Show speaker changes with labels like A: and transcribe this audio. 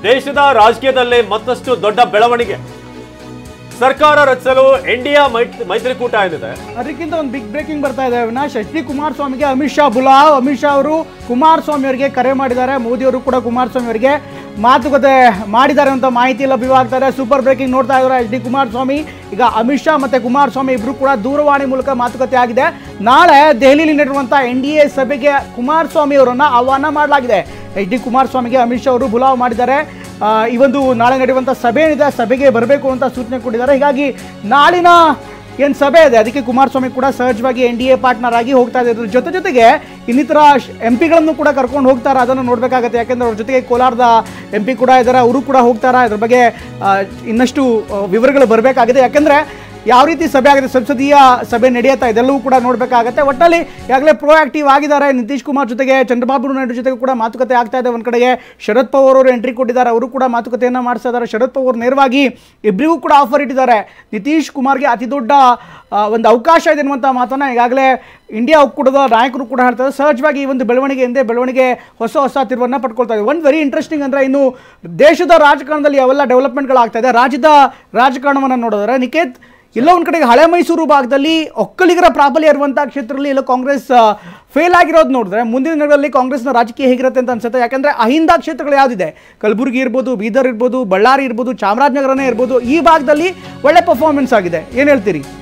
A: ದೇಶದ ರಾಜಕೀಯದಲ್ಲಿ ಮತ್ತಷ್ಟು ದೊಡ್ಡ ಬೆಳವಣಿಗೆ. ಸರ್ಕಾರ ರಚಿಸಲು ಇಂಡಿಯಾ ಮೈತ್ರಿಕೂಟ ಏನಿದೆ
B: ಅದಕ್ಕಿಂತ ಒಂದು ಬಿಗ್ ಬ್ರೇಕಿಂಗ್ ಬರ್ತಾ ಇದೆ ಅವಿನಾಶ್. ಎಚ್ ಡಿ ಕುಮಾರಸ್ವಾಮಿಗೆ ಅಮಿತ್ ಶಾ ಬುಲಾವ್. ಅಮಿತ್ ಶಾ ಅವರು ಕುಮಾರಸ್ವಾಮಿ ಅವರಿಗೆ ಕರೆ ಮಾಡಿದ್ದಾರೆ. ಮೋದಿ ಅವರು ಕೂಡ ಕುಮಾರಸ್ವಾಮಿ ಅವರಿಗೆ ಮಾತುಕತೆ ಮಾಡಿದ್ದಾರೆ ಅಂತ ಮಾಹಿತಿ ಲಭ್ಯವಾಗ್ತಾ ಇದೆ. ಸೂಪರ್ ಬ್ರೇಕಿಂಗ್ ನೋಡ್ತಾ ಇದ್ದಾರೆ ಎಚ್ ಡಿ ಕುಮಾರಸ್ವಾಮಿ. ಈಗ ಅಮಿತ್ ಶಾ ಮತ್ತೆ ಕುಮಾರಸ್ವಾಮಿ ಇಬ್ರು ಕೂಡ ದೂರವಾಣಿ ಮೂಲಕ ಮಾತುಕತೆ ಆಗಿದೆ. ನಾಳೆ ದೆಹಲಿಯಲ್ಲಿ ನಡೆಯುವಂಥ NDA ಸಭೆಗೆ ಕುಮಾರಸ್ವಾಮಿ ಅವರನ್ನು ಆಹ್ವಾನ ಮಾಡಲಾಗಿದೆ. ಎಚ್ ಡಿ ಕುಮಾರಸ್ವಾಮಿಗೆ ಅಮಿತ್ ಶಾ ಅವರು ಬುಲಾವ್ ಮಾಡಿದ್ದಾರೆ. ಈ ಒಂದು ನಾಳೆ ನಡೆಯುವಂಥ ಸಭೆ ಏನಿದೆ ಸಭೆಗೆ ಬರಬೇಕು ಅಂತ ಸೂಚನೆ ಕೊಟ್ಟಿದ್ದಾರೆ. ಹೀಗಾಗಿ ನಾಳಿನ ಏನು ಸಭೆ ಇದೆ ಅದಕ್ಕೆ ಕುಮಾರಸ್ವಾಮಿ ಕೂಡ ಸಹಜವಾಗಿ NDA ಪಾರ್ಟ್ನರ್ ಆಗಿ ಹೋಗ್ತಾ ಇದ್ದಾರೆ. ಜೊತೆಗೆ ಇನ್ನಿತರ MP ಗಳನ್ನು ಕೂಡ ಕರ್ಕೊಂಡು ಹೋಗ್ತಾರೆ. ಅದನ್ನು ನೋಡಬೇಕಾಗತ್ತೆ. ಯಾಕೆಂದರೆ ಅವ್ರ ಜೊತೆಗೆ ಕೋಲಾರದ MP ಕೂಡ ಇದ್ದಾರೆ, ಅವರು ಕೂಡ ಹೋಗ್ತಾರೆ. ಅದ್ರ ಬಗ್ಗೆ ಇನ್ನಷ್ಟು ವಿವರಗಳು ಬರಬೇಕಾಗಿದೆ. ಯಾಕೆಂದರೆ ಯಾವ ರೀತಿ ಸಭೆ ಆಗಿದೆ, ಸಂಸದೀಯ ಸಭೆ ನಡೆಯುತ್ತಾ ಇದೆಲ್ಲವೂ ಕೂಡ ನೋಡಬೇಕಾಗತ್ತೆ. ಒಟ್ಟಲ್ಲಿ ಈಗಾಗಲೇ ಪ್ರೋಆಕ್ಟಿವ್ ಆಗಿದ್ದಾರೆ. ನಿತೀಶ್ ಕುಮಾರ್ ಜೊತೆಗೆ ಚಂದ್ರಬಾಬು ನಾಯ್ಡು ಜೊತೆಗೆ ಕೂಡ ಮಾತುಕತೆ ಆಗ್ತಾ ಇದೆ. ಒಂದು ಕಡೆಗೆ ಶರದ್ ಪವಾರ್ ಅವರು ಎಂಟ್ರಿ ಕೊಟ್ಟಿದ್ದಾರೆ, ಅವರು ಕೂಡ ಮಾತುಕತೆಯನ್ನು ಮಾಡಿಸ್ತಾ ಇದ್ದಾರೆ. ಶರದ್ ಪವಾರ್ ನೇರವಾಗಿ ಇಬ್ಬರಿಗೂ ಕೂಡ ಆಫರ್ ಇಟ್ಟಿದ್ದಾರೆ. ನಿತೀಶ್ ಕುಮಾರ್ಗೆ ಅತಿ ದೊಡ್ಡ ಒಂದು ಅವಕಾಶ ಇದೆ ಅನ್ನುವಂಥ ಮಾತನ್ನು ಈಗಾಗಲೇ ಇಂಡಿಯಾ ಒಕ್ಕೂಟದ ನಾಯಕರು ಕೂಡ ಹೇಳ್ತಾರೆ. ಸಹಜವಾಗಿ ಈ ಒಂದು ಬೆಳವಣಿಗೆ ಹೊಸ ತಿರುವನ್ನು ಪಡ್ಕೊಳ್ತಾ ಇದೆ. ಒಂದು ವೆರಿ ಇಂಟ್ರೆಸ್ಟಿಂಗ್ ಅಂದರೆ ಇನ್ನು ದೇಶದ ರಾಜಕಾರಣದಲ್ಲಿ ಯಾವೆಲ್ಲ ಡೆವಲಪ್ಮೆಂಟ್ಗಳಾಗ್ತಾ ಇದೆ, ರಾಜ್ಯದ ರಾಜಕಾರಣವನ್ನು ನೋಡಿದ್ರೆ ನಿಖೇತ್ ಎಲ್ಲ ಒಂದು ಕಡೆಗೆ ಹಳೆ ಮೈಸೂರು ಭಾಗದಲ್ಲಿ ಒಕ್ಕಲಿಗರ ಪ್ರಾಬಲ್ಯ ಇರುವಂಥ ಕ್ಷೇತ್ರದಲ್ಲಿ ಎಲ್ಲ ಕಾಂಗ್ರೆಸ್ ಫೇಲ್ ಆಗಿರೋದು ನೋಡಿದ್ರೆ ಮುಂದಿನ ದಿನಗಳಲ್ಲಿ ಕಾಂಗ್ರೆಸ್ನ ರಾಜಕೀಯ ಹೇಗಿರುತ್ತೆ ಅಂತ ಅನ್ಸುತ್ತೆ. ಯಾಕಂದರೆ ಅಹಿಂದ ಕ್ಷೇತ್ರಗಳು ಯಾವುದಿದೆ, ಕಲಬುರಗಿ ಇರ್ಬೋದು, ಬೀದರ್ ಇರ್ಬೋದು, ಬಳ್ಳಾರಿ ಇರ್ಬೋದು, ಚಾಮರಾಜನಗರನೇ ಇರ್ಬೋದು, ಈ ಭಾಗದಲ್ಲಿ ಒಳ್ಳೆ ಪರ್ಫಾರ್ಮೆನ್ಸ್ ಆಗಿದೆ. ಏನು ಹೇಳ್ತೀರಿ?